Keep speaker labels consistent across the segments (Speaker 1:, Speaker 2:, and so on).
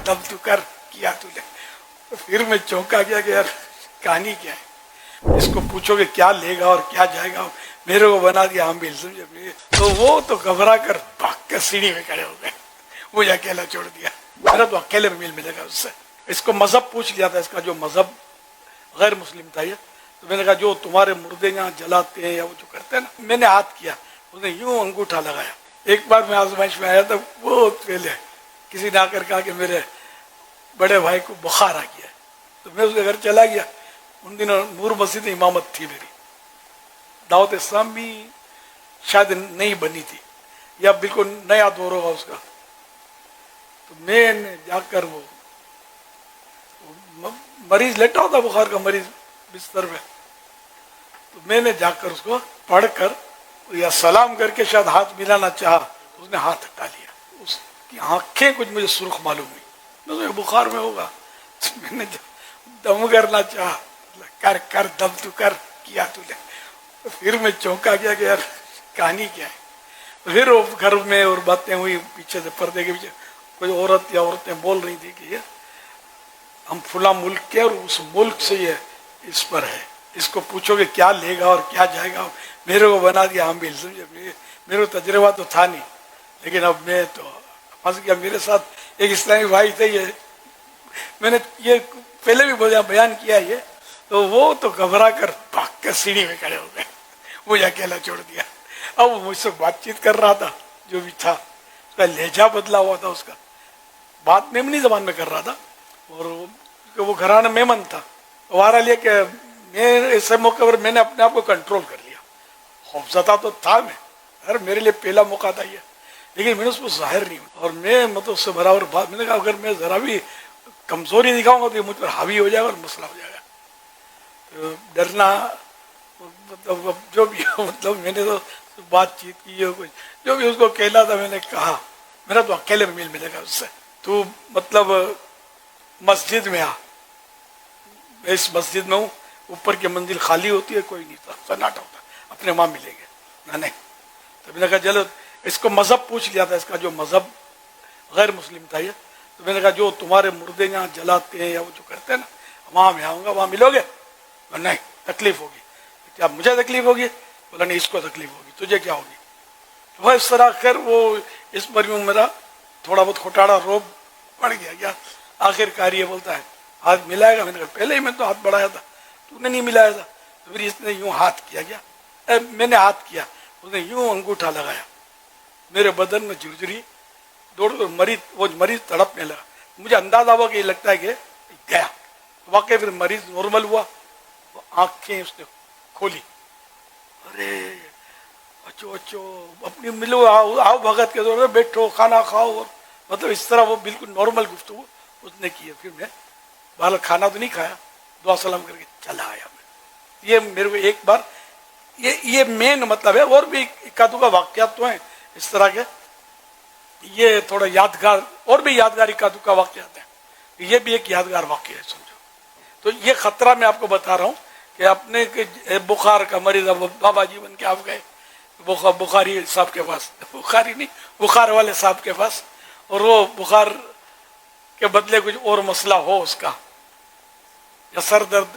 Speaker 1: دم تو کر کیا تو نے. پھر میں چونکا گیا کہ یار کہانی کیا ہے. اس کو پوچھو کہ کیا لے گا اور کیا جائے گا, میرے کو بنا دیا عامل, سمجھے. تو وہ تو گھبرا کر بھاگ کر سیڑھی میں کھڑے ہو گئے, مجھے اکیلا چھوڑ دیا. میرا تو اکیلے میں میل ملے گا اس سے. اس کو مذہب پوچھ لیا تھا, اس کا جو مذہب غیر مسلم تھا یہ. تو میں نے کہا جو تمہارے مردے یہاں جلاتے ہیں یا وہ جو کرتے ہیں نا, میں نے ہاتھ کیا, اس نے یوں انگوٹھا لگایا. ایک بار میں آزمائش میں آیا تھا, وہ پہلے کسی نے آ کر کہا کہ میرے بڑے بھائی کو بخار آ گیا ہے, تو میں اس کے گھر چلا گیا. ان دنوں نور مسجد امامت تھی میری, دعوت اسلام بھی شاید نہیں بنی تھی یا بالکل نیا دور ہوگا اس کا. تو میں نے جا کر وہ مریض لیٹا ہوتا بخار کا مریض بستر میں, تو میں نے جا کر اس کو پڑھ کر یا سلام کر کے شاید ہاتھ ملانا چاہا, تو اس نے ہاتھ ہٹا لیا. اس کی آنکھیں کچھ مجھے سرخ معلوم ہوئی, میں بخار میں ہوگا. میں نے دم کرنا چاہا, کر کر دم تو کر کیا تو نے. پھر میں چونکا گیا کہ یار کہانی کیا ہے. پھر وہ گھر میں اور باتیں ہوئی پیچھے سے, پردے کے پیچھے کوئی عورت یا عورتیں بول رہی تھی کہ یہ ہم فلاں ملک کے اور اس ملک سے یہ اس پر ہے, اس کو پوچھو کہ کیا لے گا اور کیا جائے گا, میرے کو بنا دیا عامل, سمجھے. میرے کو تجربہ تو تھا نہیں, لیکن اب میں تو پھنس گیا. میرے ساتھ ایک اسلامی بھائی تھے, یہ میں نے یہ پہلے بھی بیان کیا یہ, تو وہ تو گھبرا کر بھاگ کر سیڑھی میں کھڑے ہو گئے, مجھے اکیلا چھوڑ دیا. اب وہ مجھ سے بات چیت کر رہا تھا, جو بھی تھا اس کا لہجہ بدلا ہوا تھا, اس کا بات میمنی زبان میں کر رہا تھا, اور وہ گھرانہ میمن تھا. ہمارا لیا کہ میں ایسے موقع پر میں نے اپنے آپ کو کنٹرول کر لیا. خوفزدہ تو تھا میں, اگر میرے لیے پہلا موقع تھا یہ, لیکن میں نے اس کو ظاہر نہیں ہوا. اور میں مطلب اس سے برابر بات, میں نے کہا اگر میں ذرا بھی کمزوری دکھاؤں گا تو یہ مجھ پر حاوی ہو جائے گا اور مسئلہ ہو جائے گا. تو ڈرنا مطلب جو بھی مطلب میں نے تو بات چیت کی ہے, کچھ جو بھی اس کو کہنا تھا میں نے کہا. میرا تو اکیلے میں میل ملے گا اس سے. تو مطلب مسجد میں میں اس مسجد میں ہوں, اوپر کی منزل خالی ہوتی ہے, کوئی نہیں تھا, سناٹا ہوتا, اپنے وہاں ملیں گے نہیں. تو میں نے کہا چلو, اس کو مذہب پوچھ لیا تھا, اس کا جو مذہب غیر مسلم تھا یہ. تو میں نے کہا جو تمہارے مردے یہاں جلاتے ہیں یا وہ جو کرتے ہیں نا, وہاں میں آؤں گا, وہاں ملو گے. نہیں, تکلیف ہوگی. کیا مجھے تکلیف ہوگی؟ بولا نہیں, اس کو تکلیف ہوگی. تجھے کیا ہوگی؟ وہ اس طرح کر وہ اس پر بھی میرا تھوڑا بہت کھوٹاڑا روب پڑ گیا. کیا آخر کار یہ بولتا ہے ہاتھ ملائے گا. میں نے کہا پہلے ہی میں تو ہاتھ بڑھایا تھا, تو نے نہیں ملایا تھا. تو پھر اس نے یوں ہاتھ کیا, کیا میں نے ہاتھ کیا, اس نے یوں انگوٹھا لگایا. میرے بدن میں جھرجھری دوڑ کر مریض تڑپنے لگا. مجھے اندازہ ہوا کہ یہ لگتا ہے کہ گیا. واقعی پھر مریض نارمل ہوا, آنکھیں اس نے کھولی. ارے اچھو اپنی ملو, آؤ بھگت کے دور میں بیٹھو, کھانا کھاؤ, اور مطلب اس طرح وہ بالکل نارمل گفتگو اس نے کی ہے. پھر میں باہر کھانا تو نہیں کھایا, دعا سلام کر کے چلا آیا. میں یہ میرے کو ایک بار یہ مین مطلب ہے. اور بھی اکا دکا واقعات تو ہیں اس طرح کے, یہ تھوڑا یادگار, اور بھی یادگار اکا دکا واقعات ہیں. یہ بھی ایک یادگار واقعہ ہے سمجھو. تو یہ خطرہ میں آپ کو بتا رہا ہوں کہ اپنے بخار کا مریض, بابا جی بن کے آپ گئے بخاری صاحب کے پاس, بخاری نہیں بخار والے صاحب کے پاس, اور وہ بخار کے بدلے کچھ اور مسئلہ ہو اس کا, یا سر درد.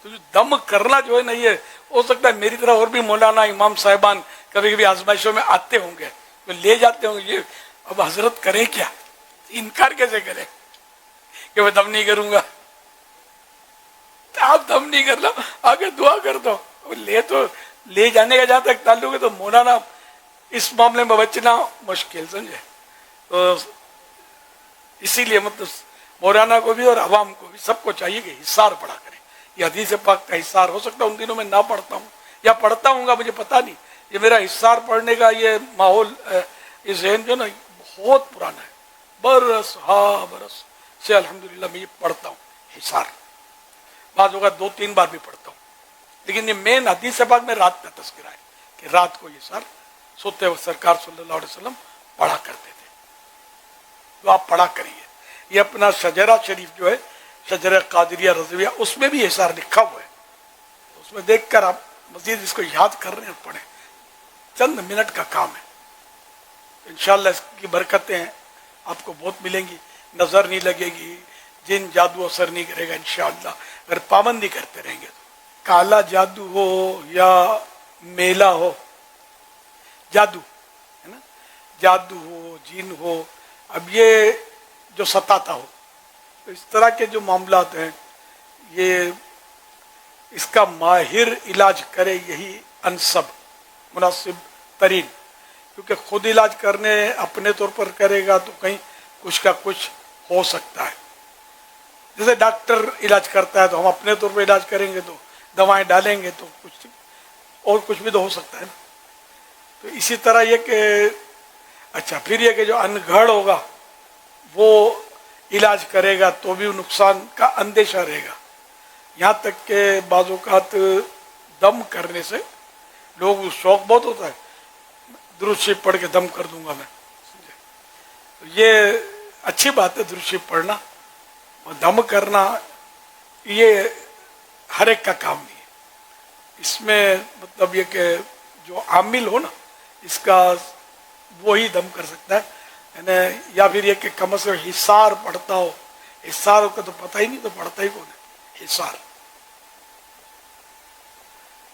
Speaker 1: تو جو دم کرنا جو ہے نا, یہ ہو سکتا ہے میری طرح اور بھی مولانا امام صاحبان کبھی کبھی آزمائشوں میں آتے ہوں گے, تو لے جاتے ہوں گے. یہ اب حضرت کرے کیا, انکار کیسے کرے کہ میں دم نہیں کروں گا. آپ دم نہیں کرنا, آگے دعا کر دو. تو لے جانے کا جہاں تک تعلق ہے تو مولانا اس معاملے میں بچنا مشکل, سمجھے. تو اسی لیے مطلب مولانا کو بھی اور عوام کو بھی سب کو چاہیے کہ حصار پڑھا کرے. یہ حدیث پاک کا حصار ہو سکتا ہے ان دنوں میں نہ پڑھتا ہوں یا پڑھتا ہوں گا, مجھے پتا نہیں. یہ میرا حصار پڑھنے کا یہ ماحول, یہ ذہن جو نا بہت پرانا ہے. برس برس سے الحمدللہ میں یہ پڑھتا ہوں حصار. بعض اوقات 2-3 بار بھی پڑھتا ہوں. لیکن یہ مین حدیث پاک میں رات کا تذکرہ ہے کہ رات کو یہ سر سوتے وقت سرکار صلی اللہ علیہ وسلم پڑھا کرتے تھے. تو آپ پڑھا کریے. یہ اپنا شجرہ شریف جو ہے, شجرہ قادریہ رضویہ, اس میں بھی حصار لکھا ہوا ہے. اس میں دیکھ کر آپ مزید اس کو یاد کر رہے ہیں, پڑھیں. چند منٹ کا کام ہے. انشاءاللہ اس کی برکتیں آپ کو بہت ملیں گی. نظر نہیں لگے گی، جن جادو اثر نہیں کرے گا انشاءاللہ اگر پابندی کرتے رہیں گے تو۔ کالا جادو ہو یا میلا ہو، جادو ہے نا، جادو ہو، جن ہو، اب یہ جو ستاتا ہو، تو اس طرح کے جو معاملات ہیں یہ اس کا ماہر علاج کرے، یہی انسب مناسب ترین، کیونکہ خود علاج کرنے اپنے طور پر کرے گا تو کہیں کچھ کا کچھ ہو سکتا ہے۔ جیسے ڈاکٹر علاج کرتا ہے تو ہم اپنے طور پر علاج کریں گے تو دوائیں ڈالیں گے تو کچھ اور کچھ بھی تو ہو سکتا ہے نا۔ تو اسی طرح یہ کہ اچھا پھر یہ کہ جو انگھڑ ہوگا وہ علاج کرے گا تو بھی نقصان کا اندیشہ رہے گا، یہاں تک کہ بعض اوقات دم کرنے سے لوگ شوق بہت ہوتا ہے، درود شریف پڑھ کے دم کر دوں گا میں، تو یہ اچھی بات ہے درود شریف پڑھنا، اور دم کرنا یہ ہر ایک کا کام نہیں ہے، اس میں مطلب یہ کہ جو عامل ہو نا اس کا وہی دم کر سکتا ہے، یعنی یا پھر یہ کہ کم از کم حصار پڑھتا ہو، حصار کا تو پتہ ہی نہیں تو پڑھتا ہی کون ہے حصار،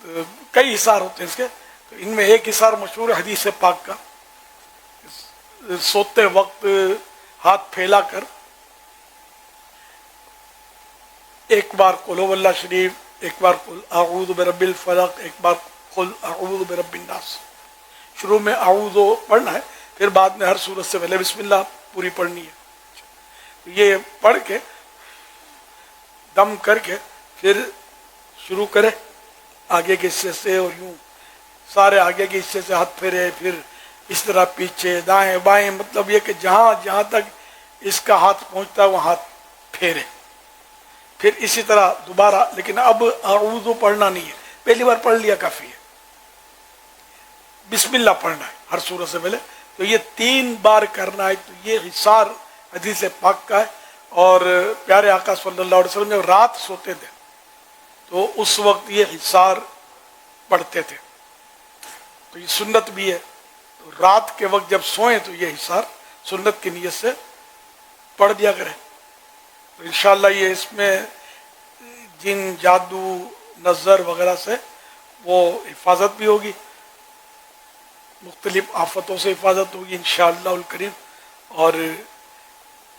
Speaker 1: تو کئی حصار ہوتے ہیں اس کے، تو ان میں ایک حصار مشہور حدیث پاک کا، سوتے وقت ہاتھ پھیلا کر ایک بار قل هو اللہ شریف، ایک بار قل اعوذ برب الفلق، ایک بار قل اعوذ برب الناس، شروع میں اعوذ پڑھنا ہے، پھر بعد میں ہر سورت سے پہلے بسم اللہ پوری پڑھنی ہے، یہ پڑھ کے دم کر کے پھر شروع کرے آگے کے حصے سے، اور یوں سارے آگے کے حصے سے ہاتھ پھیرے، پھر اس طرح پیچھے دائیں بائیں، مطلب یہ کہ جہاں تک اس کا ہاتھ پہنچتا ہے وہ ہاتھ پھیرے، پھر اسی طرح دوبارہ، لیکن اب اعوذ پڑھنا نہیں ہے، پہلی بار پڑھ لیا کافی ہے، بسم اللہ پڑھنا ہے ہر سورت سے پہلے، تو یہ 3 بار کرنا ہے، تو یہ حصار حدیث پاک کا ہے، اور پیارے آقا صلی اللہ علیہ وسلم جب رات سوتے تھے تو اس وقت یہ حصار پڑھتے تھے، تو یہ سنت بھی ہے، تو رات کے وقت جب سوئیں تو یہ حصار سنت کی نیت سے پڑھ دیا کریں، تو انشاءاللہ یہ اس میں جن جادو نظر وغیرہ سے وہ حفاظت بھی ہوگی، مختلف آفتوں سے حفاظت ہوگی انشاءاللہ الکریم، اور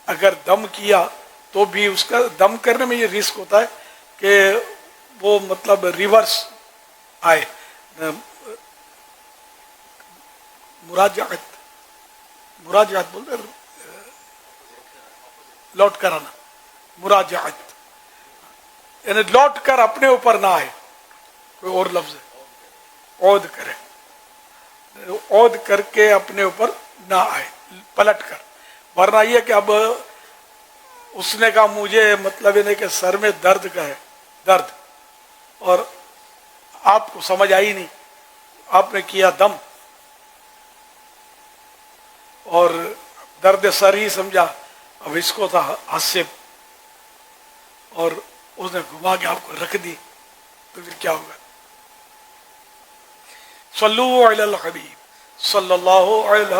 Speaker 1: اگر دم کیا تو بھی اس کا دم کرنے میں یہ رسک ہوتا ہے کہ وہ مطلب ریورس آئے، مراجعت بولتے ہیں، لوٹ کر آنا، مراجعت یعنی لوٹ کر اپنے اوپر نہ آئے، کوئی اور لفظ ہے، عود کرے، عود کر کے اپنے اوپر نہ آئے پلٹ کر، ورنہ یہ کہ اب اس نے کہا مجھے مطلب یہ نہیں کہ سر میں درد کا ہے، درد، اور آپ کو سمجھ آئی نہیں، آپ نے کیا دم اور درد سر ہی سمجھا، اب اس کو تھا حسب، اور اس نے گھما کے آپ کو رکھ دی، تو پھر کیا ہوگا؟ صلو علی الحبیب صلی اللہ علیہ